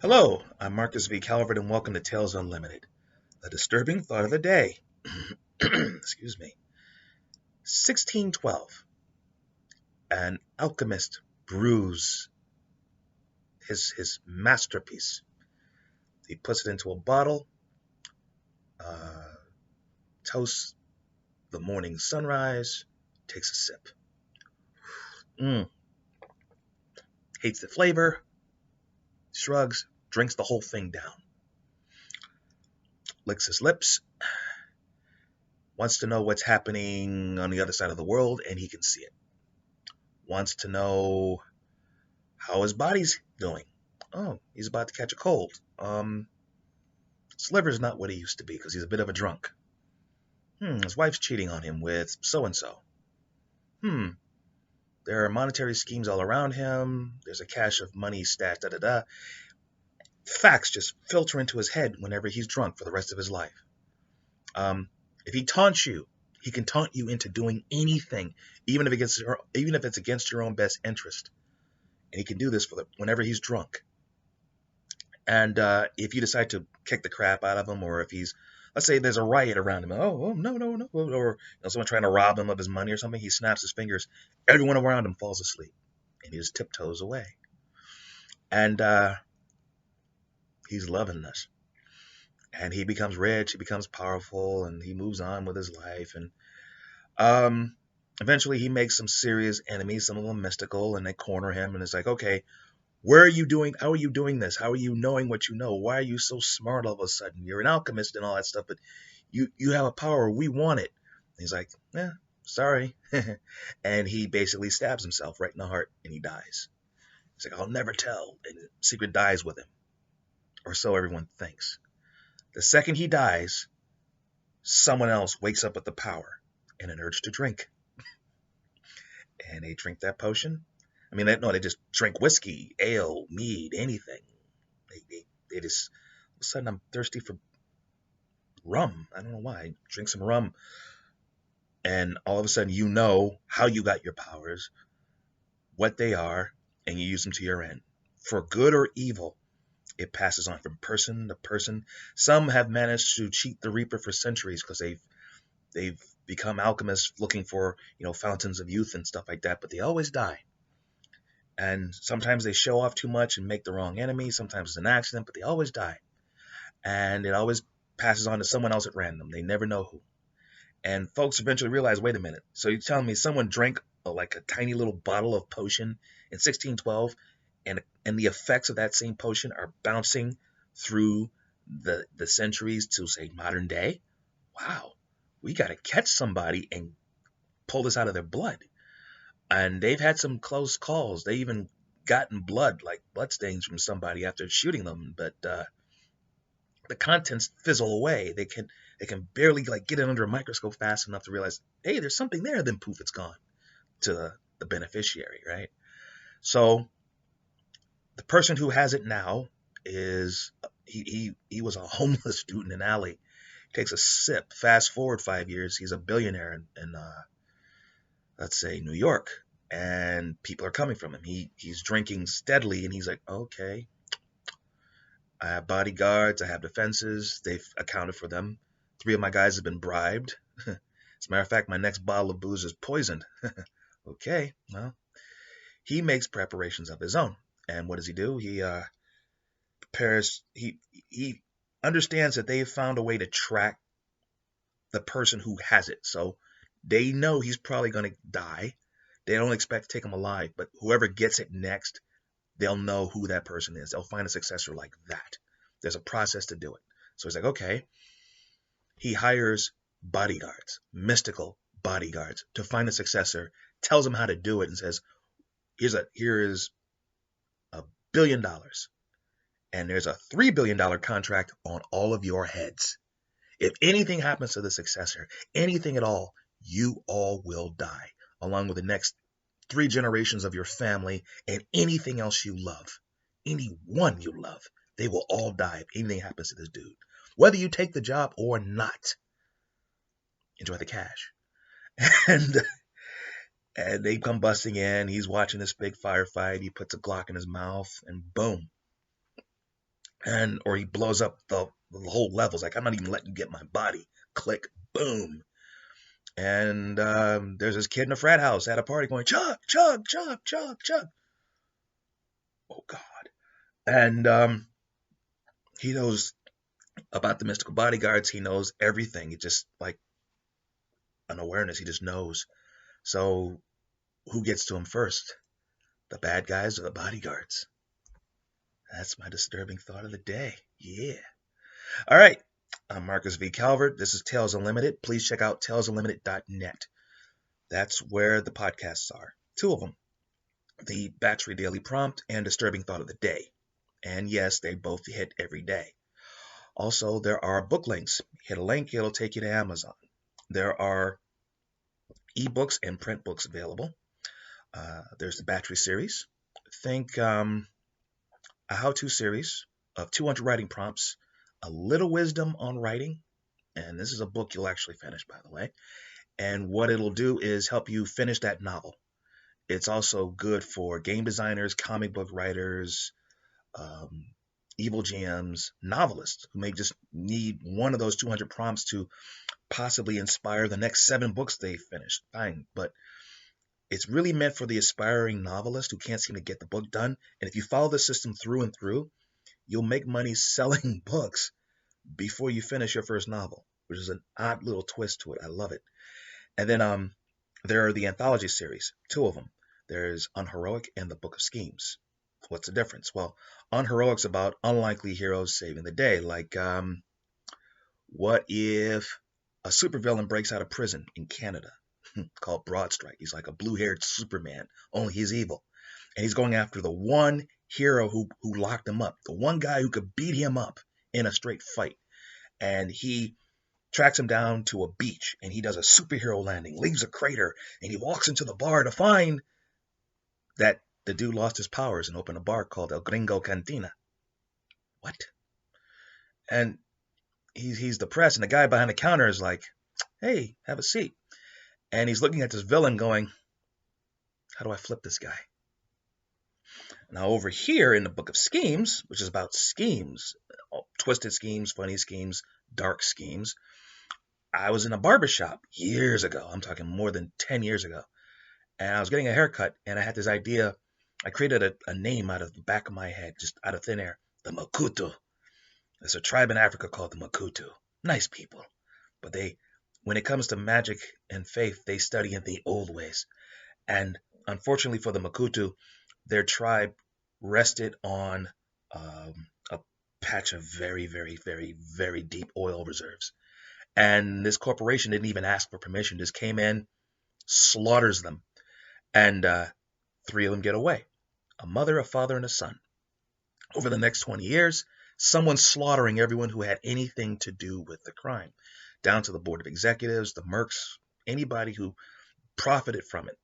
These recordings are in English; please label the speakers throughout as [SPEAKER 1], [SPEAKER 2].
[SPEAKER 1] Hello, I'm Marcus V. Calvert, and welcome to Tales Unlimited, a disturbing thought of the day. Excuse me. 1612. An alchemist brews his masterpiece. He puts it into a bottle, uh, toasts the morning sunrise, takes a sip. Mm, hates the flavor, shrugs, drinks the whole thing down. Licks his lips, wants to know what's happening on the other side of the world, and he can see it. Wants to know how his body's doing. Oh, he's about to catch a cold. His liver's not what he used to be because he's a bit of a drunk. His wife's cheating on him with so and so. There are monetary schemes all around him. There's a cache of money stashed. Da da da. Facts just filter into his head whenever he's drunk for the rest of his life. If he taunts you, he can taunt you into doing anything, even if it's against your own best interest. And he can do this whenever he's drunk. And if you decide to kick the crap out of him, or if let's say there's a riot around him, no, no, no, or someone trying to rob him of his money or something, he snaps his fingers, everyone around him falls asleep, and he just tiptoes away. And he's loving this. And he becomes rich, he becomes powerful, and he moves on with his life. And eventually he makes some serious enemies, some of them mystical, and they corner him, and it's like, okay, how are you doing this? How are you knowing what you know? Why are you so smart all of a sudden? You're an alchemist and all that stuff, but you have a power. We want it. And he's like, sorry. And he basically stabs himself right in the heart, and he dies. He's like, I'll never tell. And the secret dies with him. Or so everyone thinks. The second he dies, someone else wakes up with the power and an urge to drink. And they drink that potion. I mean, they just drink whiskey, ale, mead, anything. They just, all of a sudden, I'm thirsty for rum. I don't know why. Drink some rum, and all of a sudden, you know how you got your powers, what they are, and you use them to your end. For good or evil, it passes on from person to person. Some have managed to cheat the Reaper for centuries because they've become alchemists looking for fountains of youth and stuff like that, but they always die. And sometimes they show off too much and make the wrong enemy. Sometimes it's an accident, but they always die. And it always passes on to someone else at random. They never know who. And folks eventually realize, wait a minute. So you're telling me someone drank like a tiny little bottle of potion in 1612, and the effects of that same potion are bouncing through the centuries to, say, modern day? Wow. We got to catch somebody and pull this out of their blood. And they've had some close calls. They even gotten blood stains from somebody after shooting them, but the contents fizzle away. They can barely get it under a microscope fast enough to realize, hey, there's something there. Then poof, it's gone to the beneficiary, right? So the person who has it now is he was a homeless dude in an alley. He takes a sip. Fast forward 5 years, he's a billionaire in let's say New York, and people are coming from him. He's drinking steadily, and he's like, okay, I have bodyguards, I have defenses, they've accounted for them. 3 of my guys have been bribed. As a matter of fact, my next bottle of booze is poisoned. Okay, well, he makes preparations of his own. And what does he do? He prepares, he understands that they've found a way to track the person who has it. So they know he's probably going to die. They don't expect to take him alive, but whoever gets it next, they'll know who that person is. They'll find a successor like that. There's a process to do it. So he's like, okay. He hires bodyguards, mystical bodyguards, to find a successor, tells him how to do it, and says, here is $1 billion. And there's a $3 billion contract on all of your heads. If anything happens to the successor, anything at all, you all will die, along with the next 3 generations of your family and anything else you love. Anyone you love, they will all die if anything happens to this dude. Whether you take the job or not, enjoy the cash. And they come busting in. He's watching this big firefight. He puts a Glock in his mouth, and boom, and or he blows up the whole levels. Like, I'm not even letting you get my body. Click, boom. And there's this kid in a frat house at a party going, chug, chug, chug, chug, chug. Oh, God. And he knows about the mystical bodyguards. He knows everything. It's just like an awareness. He just knows. So who gets to him first? The bad guys or the bodyguards? That's my disturbing thought of the day. Yeah. All right. I'm Marcus V. Calvert. This is Tales Unlimited. Please check out talesunlimited.net. That's where the podcasts are. Two of them. The Battery Daily Prompt and Disturbing Thought of the Day. And yes, they both hit every day. Also, there are book links. Hit a link, it'll take you to Amazon. There are ebooks and print books available. There's the Battery series. Think a how-to series of 200 writing prompts, a little wisdom on writing, and this is a book you'll actually finish, by the way. And what it'll do is help you finish that novel. It's also good for game designers, comic book writers, evil GMs, novelists who may just need one of those 200 prompts to possibly inspire the next 7 books they finish. Fine, but it's really meant for the aspiring novelist who can't seem to get the book done. And if you follow the system through and through, you'll make money selling books before you finish your first novel, which is an odd little twist to it. I love it. And then there are the anthology series, 2 of them. There's Unheroic and the Book of Schemes. What's the difference? Well, Unheroic's about unlikely heroes saving the day. Like, what if a supervillain breaks out of prison in Canada called Broadstrike? He's like a blue-haired Superman, only he's evil. And he's going after the one hero who locked him up, the one guy who could beat him up in a straight fight. And he tracks him down to a beach, and he does a superhero landing, leaves a crater, and he walks into the bar to find that the dude lost his powers and opened a bar called El Gringo Cantina. What? And he's depressed, and the guy behind the counter is like, hey, have a seat. And he's looking at this villain going, how do I flip this guy? Now over here in the Book of Schemes, which is about schemes, twisted schemes, funny schemes, dark schemes, I was in a barbershop years ago. I'm talking more than 10 years ago. And I was getting a haircut, and I had this idea. I created a name out of the back of my head, just out of thin air. The Makutu. There's a tribe in Africa called the Makutu. Nice people. But when it comes to magic and faith, they study in the old ways. And unfortunately for the Makutu, their tribe rested on a patch of very, very, very, very deep oil reserves. And this corporation didn't even ask for permission, just came in, slaughters them. And 3 of them get away. A mother, a father, and a son. Over the next 20 years, someone's slaughtering everyone who had anything to do with the crime, down to the board of executives, the mercs, anybody who profited from it,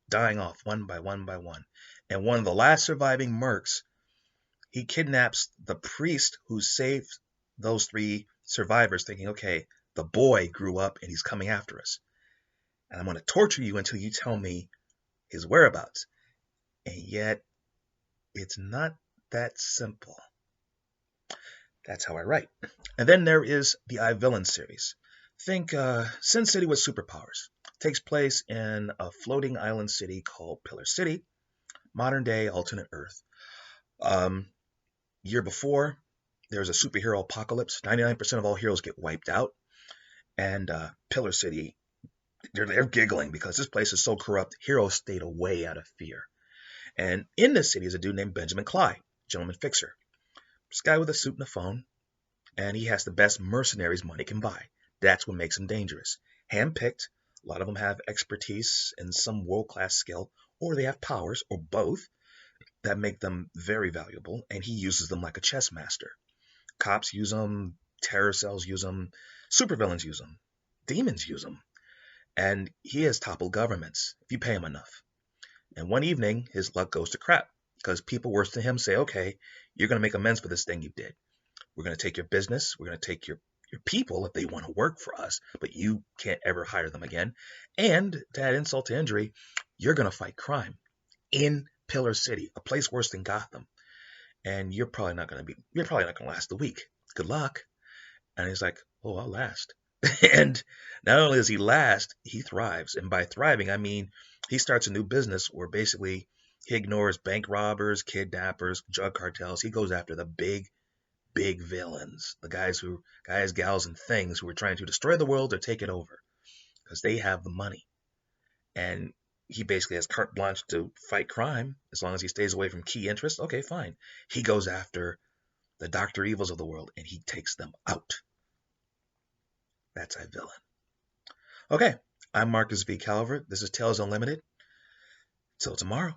[SPEAKER 1] dying off one by one by one. And one of the last surviving mercs, he kidnaps the priest who saved those 3 survivors, thinking, okay, the boy grew up and he's coming after us. And I'm going to torture you until you tell me his whereabouts. And yet, it's not that simple. That's how I write. And then there is the I Villain series. Think Sin City with superpowers. Takes place in a floating island city called Pillar City, modern day alternate Earth. Year before, there's a superhero apocalypse. 99% of all heroes get wiped out. And Pillar City, they're giggling because this place is so corrupt, heroes stayed away out of fear. And in this city is a dude named Benjamin Clyde, gentleman fixer. This guy with a suit and a phone, and he has the best mercenaries money can buy. That's what makes him dangerous. Handpicked, a lot of them have expertise and some world-class skill, or they have powers, or both, that make them very valuable, and he uses them like a chess master. Cops use them, terror cells use them, supervillains use them, demons use them, and he has toppled governments if you pay him enough. And one evening, his luck goes to crap because people worse than him say, okay, you're going to make amends for this thing you did. We're going to take your business. We're going to take your people if they want to work for us, but you can't ever hire them again. And to add insult to injury, you're going to fight crime in Pillar City, a place worse than Gotham. and you're probably not going to last the week. Good luck. And he's like, oh, I'll last. And not only does he last, he thrives. And by thriving, I mean he starts a new business where basically he ignores bank robbers, kidnappers, drug cartels. He goes after the big villains, the guys, gals, and things who are trying to destroy the world or take it over because they have the money. And he basically has carte blanche to fight crime as long as he stays away from key interests. Okay, fine. He goes after the Dr. Evils of the world and he takes them out. That's a villain. Okay, I'm Marcus V. Calvert. This is Tales Unlimited. Till tomorrow.